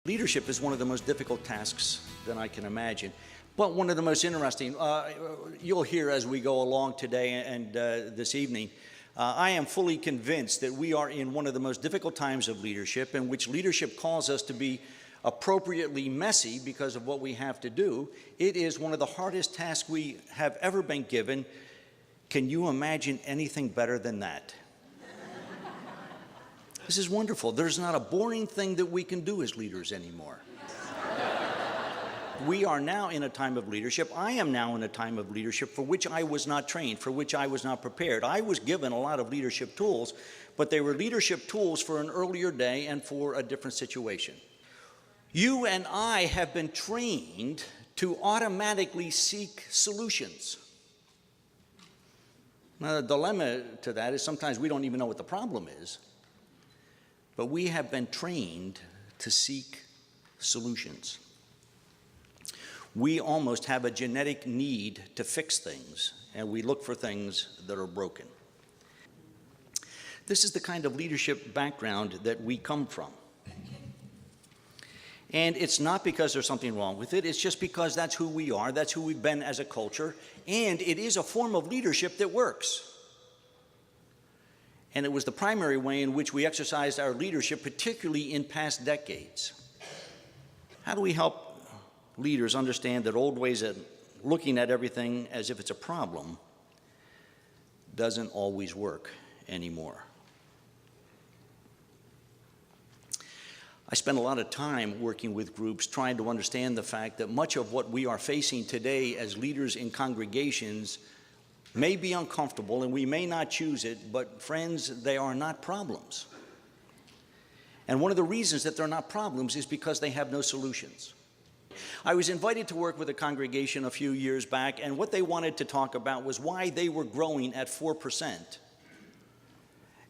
Leadership is one of the most difficult tasks that I can imagine, but one of the most interesting. You'll hear as we go along today and this evening, I am fully convinced that we are in one of the most difficult times of leadership, in which leadership calls us to be appropriately messy because of what we have to do. It is one of the hardest tasks we have ever been given. Can you imagine anything better than that? This is wonderful. There's not a boring thing that we can do as leaders anymore. We are now in a time of leadership. I am now in a time of leadership for which I was not trained, for which I was not prepared. I was given a lot of leadership tools, but they were leadership tools for an earlier day and for a different situation. You and I have been trained to automatically seek solutions. Now, the dilemma to that is sometimes we don't even know what the problem is. But we have been trained to seek solutions. We almost have a genetic need to fix things, and we look for things that are broken. This is the kind of leadership background that we come from. And it's not because there's something wrong with it, it's just because that's who we are, that's who we've been as a culture, and it is a form of leadership that works. And it was the primary way in which we exercised our leadership, particularly in past decades. How do we help leaders understand that old ways of looking at everything as if it's a problem doesn't always work anymore? I spend a lot of time working with groups trying to understand the fact that much of what we are facing today as leaders in congregations may be uncomfortable and we may not choose it, but friends, they are not problems. And one of the reasons that they're not problems is because they have no solutions. I was invited to work with a congregation a few years back, and what they wanted to talk about was why they were growing at 4%.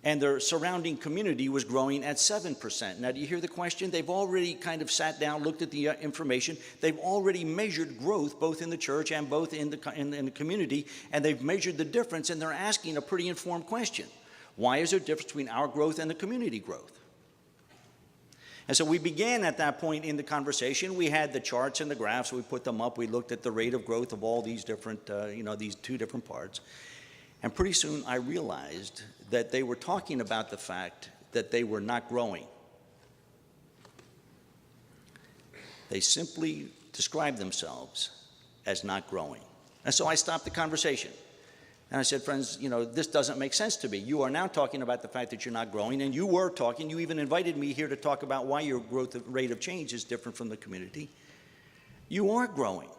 And their surrounding community was growing at 7%. Now, do you hear the question? They've already kind of sat down, looked at the information. They've already measured growth, both in the church and both in the community, and they've measured the difference, and they're asking a pretty informed question. Why is there a difference between our growth and the community growth? And so we began at that point in the conversation. We had the charts and the graphs. We put them up. We looked at the rate of growth of all these different, these two different parts. And pretty soon I realized that they were talking about the fact that they were not growing. They simply described themselves as not growing. And so I stopped the conversation. And I said, friends, this doesn't make sense to me. You are now talking about the fact that you're not growing, and you were talking, you even invited me here to talk about why your growth rate of change is different from the community. You are growing.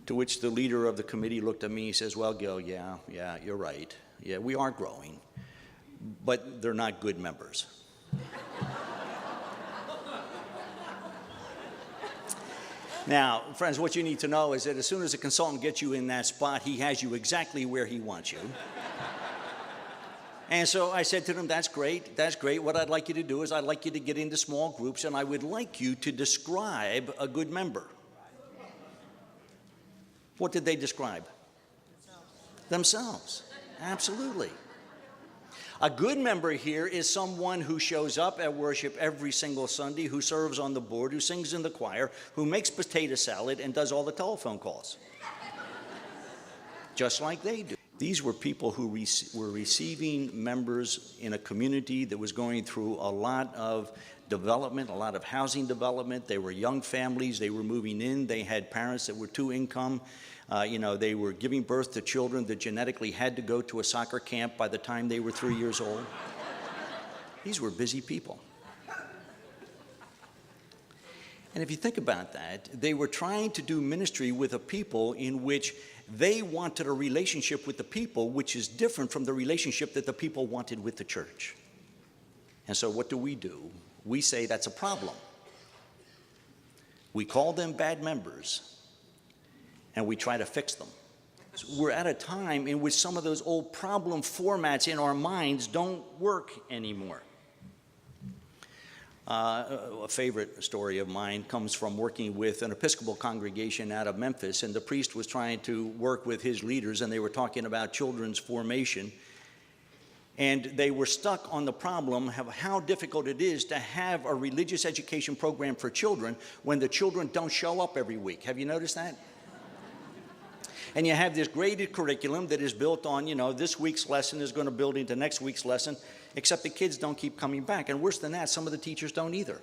To which the leader of the committee looked at me and says, well, Gil, yeah, you're right. Yeah, we are growing, but they're not good members. Now, friends, what you need to know is that as soon as a consultant gets you in that spot, he has you exactly where he wants you. And so I said to them, that's great. What I'd like you to do is I'd like you to get into small groups, and I would like you to describe a good member. What did they describe? Themselves. Absolutely. A good member here is someone who shows up at worship every single Sunday, who serves on the board, who sings in the choir, who makes potato salad and does all the telephone calls. Just like they do. These were people who were receiving members in a community that was going through a lot of development, a lot of housing development. They were young families. They were moving in. They had parents that were two-income. They were giving birth to children that genetically had to go to a soccer camp by the time they were 3 years old. These were busy people. And if you think about that, they were trying to do ministry with a people in which they wanted a relationship with the people which is different from the relationship that the people wanted with the church. And so what do? We say that's a problem. We call them bad members, and we try to fix them. So we're at a time in which some of those old problem formats in our minds don't work anymore. A favorite story of mine comes from working with an Episcopal congregation out of Memphis, and the priest was trying to work with his leaders, and they were talking about children's formation. And they were stuck on the problem of how difficult it is to have a religious education program for children when the children don't show up every week. Have you noticed that? And you have this graded curriculum that is built on, this week's lesson is going to build into next week's lesson, except the kids don't keep coming back. And worse than that, some of the teachers don't either.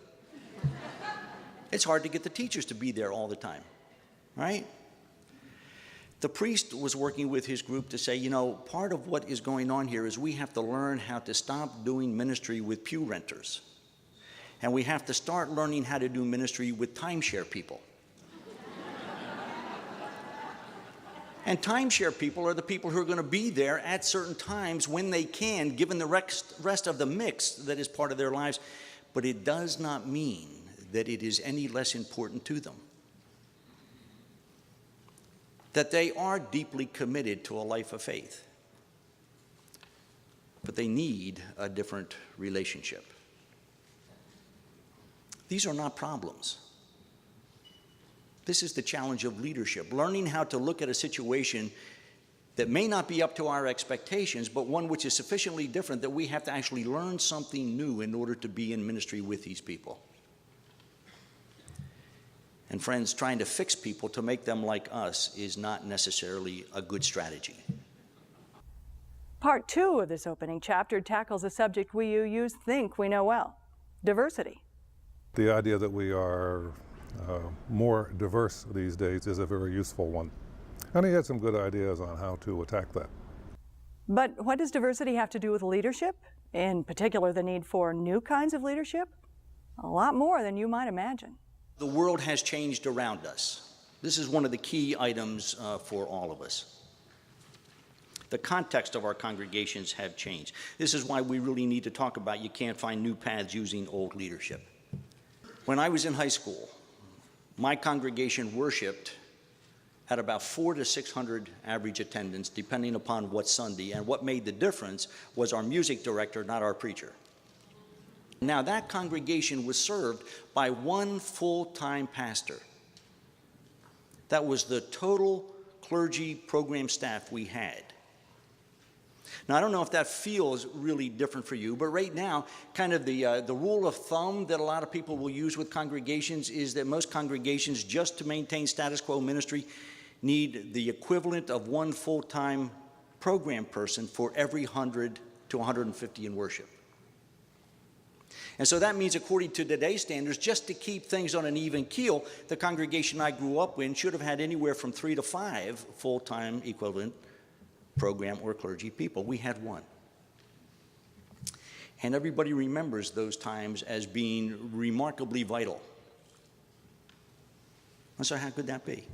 It's hard to get the teachers to be there all the time, right? The priest was working with his group to say, part of what is going on here is we have to learn how to stop doing ministry with pew renters. And we have to start learning how to do ministry with timeshare people. And timeshare people are the people who are going to be there at certain times when they can, given the rest of the mix that is part of their lives. But it does not mean that it is any less important to them. That they are deeply committed to a life of faith. But they need a different relationship. These are not problems. This is the challenge of leadership, learning how to look at a situation that may not be up to our expectations, but one which is sufficiently different that we have to actually learn something new in order to be in ministry with these people. And friends, trying to fix people to make them like us is not necessarily a good strategy. Part 2 of this opening chapter tackles a subject we youth think we know well: diversity. The idea that we are more diverse these days is a very useful one. And he had some good ideas on how to attack that. But what does diversity have to do with leadership? In particular, the need for new kinds of leadership? A lot more than you might imagine. The world has changed around us. This is one of the key items for all of us. The context of our congregations have changed. This is why we really need to talk about you can't find new paths using old leadership. When I was in high school, my congregation worshiped at about 400 to 600 average attendance, depending upon what Sunday, and what made the difference was our music director, not our preacher. Now, that congregation was served by one full-time pastor. That was the total clergy program staff we had. Now, I don't know if that feels really different for you, but right now, kind of the rule of thumb that a lot of people will use with congregations is that most congregations, just to maintain status quo ministry, need the equivalent of one full-time program person for every 100 to 150 in worship. And so that means, according to today's standards, just to keep things on an even keel, the congregation I grew up in should have had anywhere from 3 to 5 full-time equivalent program or clergy people. We had one. And everybody remembers those times as being remarkably vital. And so how could that be?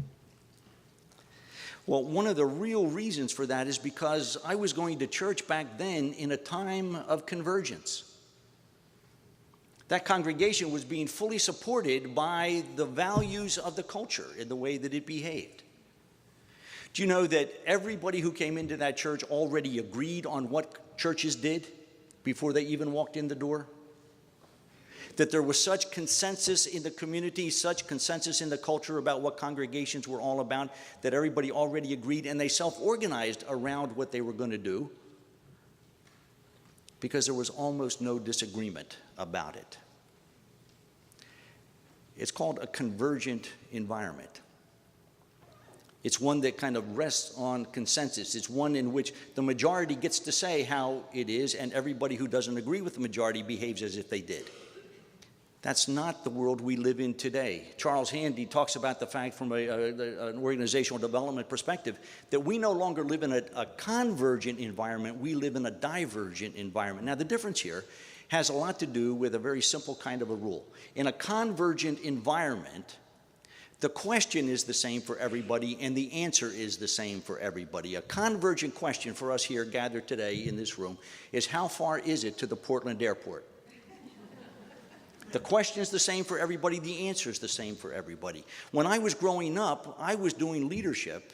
Well, one of the real reasons for that is because I was going to church back then in a time of convergence. That congregation was being fully supported by the values of the culture in the way that it behaved. Do you know that everybody who came into that church already agreed on what churches did before they even walked in the door? That there was such consensus in the community, such consensus in the culture about what congregations were all about, that everybody already agreed, and they self-organized around what they were going to do because there was almost no disagreement about it. It's called a convergent environment. It's one that kind of rests on consensus. It's one in which the majority gets to say how it is, and everybody who doesn't agree with the majority behaves as if they did. That's not the world we live in today. Charles Handy talks about the fact from an organizational development perspective that we no longer live in a convergent environment, we live in a divergent environment. Now, the difference here has a lot to do with a very simple kind of a rule. In a convergent environment, the question is the same for everybody, and the answer is the same for everybody. A convergent question for us here gathered today in this room is, how far is it to the Portland airport? The question is the same for everybody. The answer is the same for everybody. When I was growing up, I was doing leadership,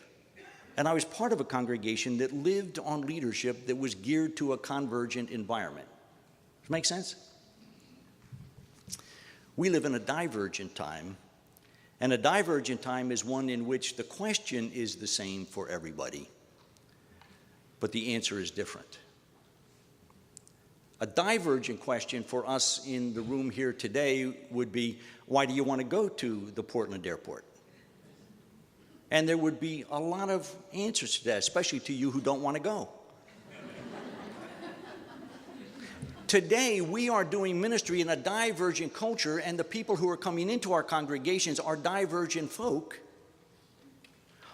and I was part of a congregation that lived on leadership that was geared to a convergent environment. Does that make sense? We live in a divergent time, and a divergent time is one in which the question is the same for everybody, but the answer is different. A divergent question for us in the room here today would be, why do you want to go to the Portland airport? And there would be a lot of answers to that, especially to you who don't want to go. Today, we are doing ministry in a divergent culture, and the people who are coming into our congregations are divergent folk,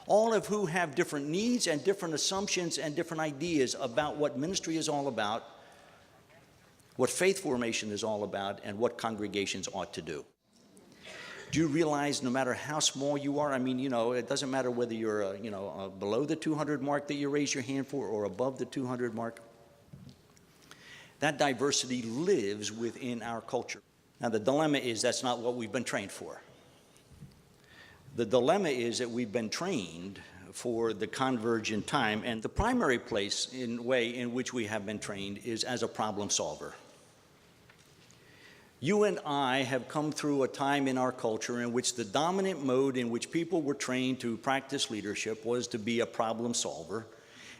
all of who have different needs and different assumptions and different ideas about what ministry is all about, what faith formation is all about, and what congregations ought to do. Do you realize no matter how small you are, I mean, it doesn't matter whether you're, below the 200 mark that you raise your hand for or above the 200 mark, that diversity lives within our culture. Now, the dilemma is that's not what we've been trained for. The dilemma is that we've been trained for the convergent time, and the primary way in which we have been trained is as a problem solver. You and I have come through a time in our culture in which the dominant mode in which people were trained to practice leadership was to be a problem solver.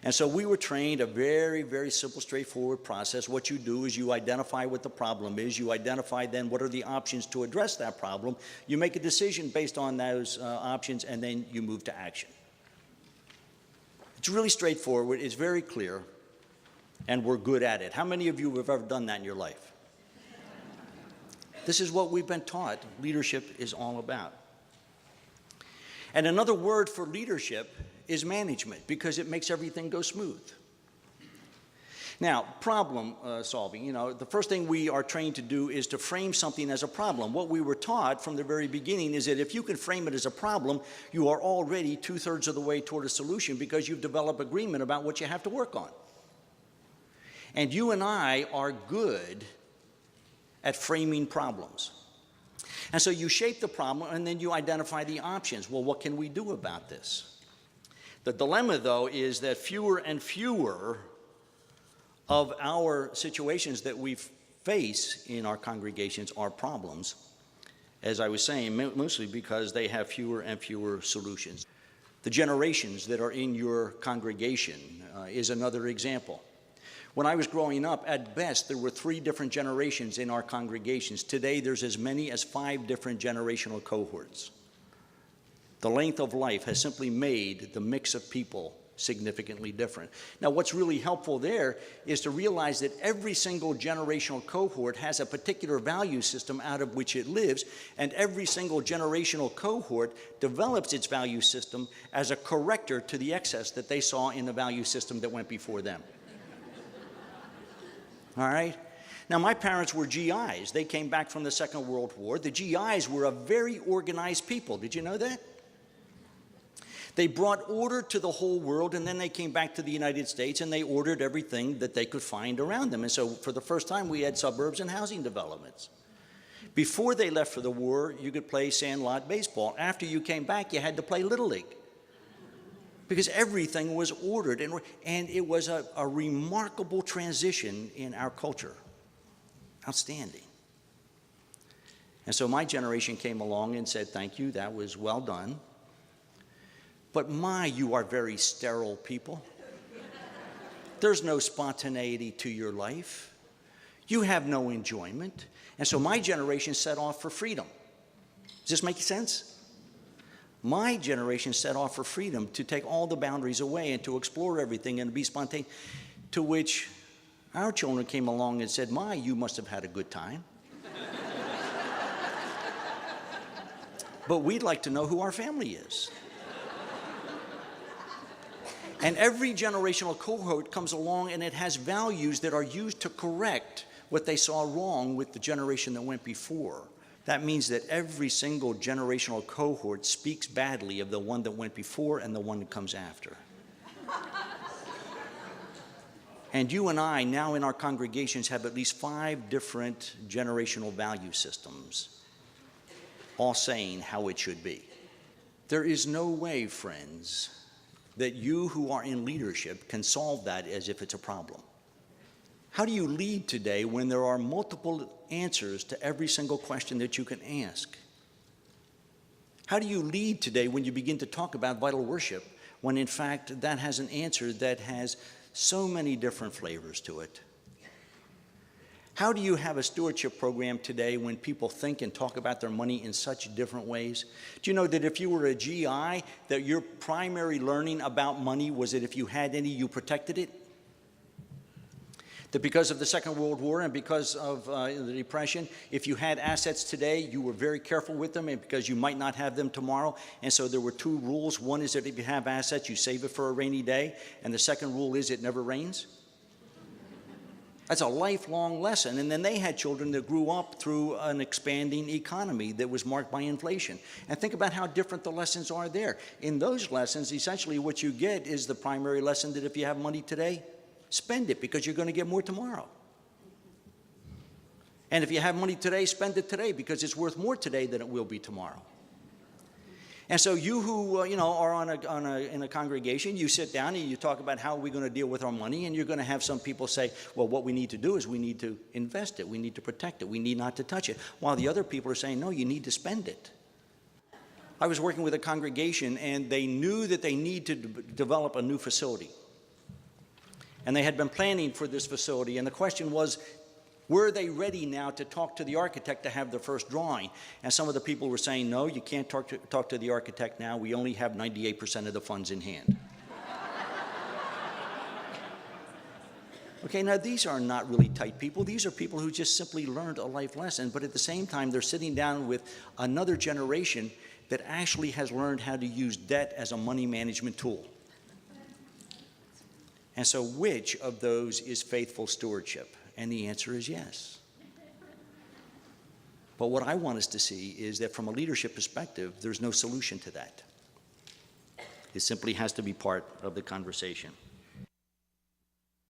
And so we were trained a very, very simple, straightforward process. What you do is you identify what the problem is. You identify then what are the options to address that problem. You make a decision based on those options, and then you move to action. It's really straightforward. It's very clear, and we're good at it. How many of you have ever done that in your life? This is what we've been taught leadership is all about. And another word for leadership is management, because it makes everything go smooth. Now, problem solving, the first thing we are trained to do is to frame something as a problem. What we were taught from the very beginning is that if you can frame it as a problem, you are already 2/3 of the way toward a solution, because you've developed agreement about what you have to work on. And you and I are good at framing problems. And so you shape the problem, and then you identify the options. Well, what can we do about this? The dilemma, though, is that fewer and fewer of our situations that we face in our congregations are problems, as I was saying, mostly because they have fewer and fewer solutions. The generations that are in your congregation is another example. When I was growing up, at best, there were 3 different generations in our congregations. Today, there's as many as 5 different generational cohorts. The length of life has simply made the mix of people significantly different. Now, what's really helpful there is to realize that every single generational cohort has a particular value system out of which it lives, and every single generational cohort develops its value system as a corrector to the excess that they saw in the value system that went before them. All right? Now, my parents were GIs. They came back from the Second World War. The GIs were a very organized people. Did you know that? They brought order to the whole world, and then they came back to the United States, and they ordered everything that they could find around them. And so for the first time, we had suburbs and housing developments. Before they left for the war, you could play sandlot baseball. After you came back, you had to play Little League, because everything was ordered, and it was a remarkable transition in our culture. Outstanding. And so my generation came along and said, thank you, that was well done. But you are very sterile people. There's no spontaneity to your life. You have no enjoyment. And so my generation set off for freedom. Does this make sense? My generation set off for freedom, to take all the boundaries away and to explore everything and be spontaneous, to which our children came along and said, you must have had a good time. But we'd like to know who our family is. And every generational cohort comes along, and it has values that are used to correct what they saw wrong with the generation that went before. That means that every single generational cohort speaks badly of the one that went before and the one that comes after. And you and I, now in our congregations, have at least 5 different generational value systems, all saying how it should be. There is no way, friends, that you who are in leadership can solve that as if it's a problem. How do you lead today when there are multiple answers to every single question that you can ask? How do you lead today when you begin to talk about vital worship, when in fact that has an answer that has so many different flavors to it? How do you have a stewardship program today when people think and talk about their money in such different ways? Do you know that if you were a GI, that your primary learning about money was that if you had any, you protected it? That because of the Second World War and because of the Depression, if you had assets today, you were very careful with them, and because you might not have them tomorrow. And so there were two rules. One is that if you have assets, you save it for a rainy day. And the second rule is it never rains. That's a lifelong lesson. And then they had children that grew up through an expanding economy that was marked by inflation. And think about how different the lessons are there. In those lessons, essentially what you get is the primary lesson that if you have money today, spend it because you're going to get more tomorrow. And if you have money today, spend it today because it's worth more today than it will be tomorrow. And so you who are in a congregation, you sit down and you talk about how we're going to deal with our money, and you're going to have some people say, well, what we need to do is we need to invest it, we need to protect it, we need not to touch it, while the other people are saying, no, you need to spend it. I was working with a congregation, and they knew that they need to develop a new facility. And they had been planning for this facility, and the question was, were they ready now to talk to the architect to have their first drawing? And some of the people were saying, no, you can't talk to the architect now. We only have 98% of the funds in hand. Okay, now these are not really tight people. These are people who just simply learned a life lesson, but at the same time, they're sitting down with another generation that actually has learned how to use debt as a money management tool. And so which of those is faithful stewardship? And the answer is yes. But what I want us to see is that from a leadership perspective, there's no solution to that. It simply has to be part of the conversation.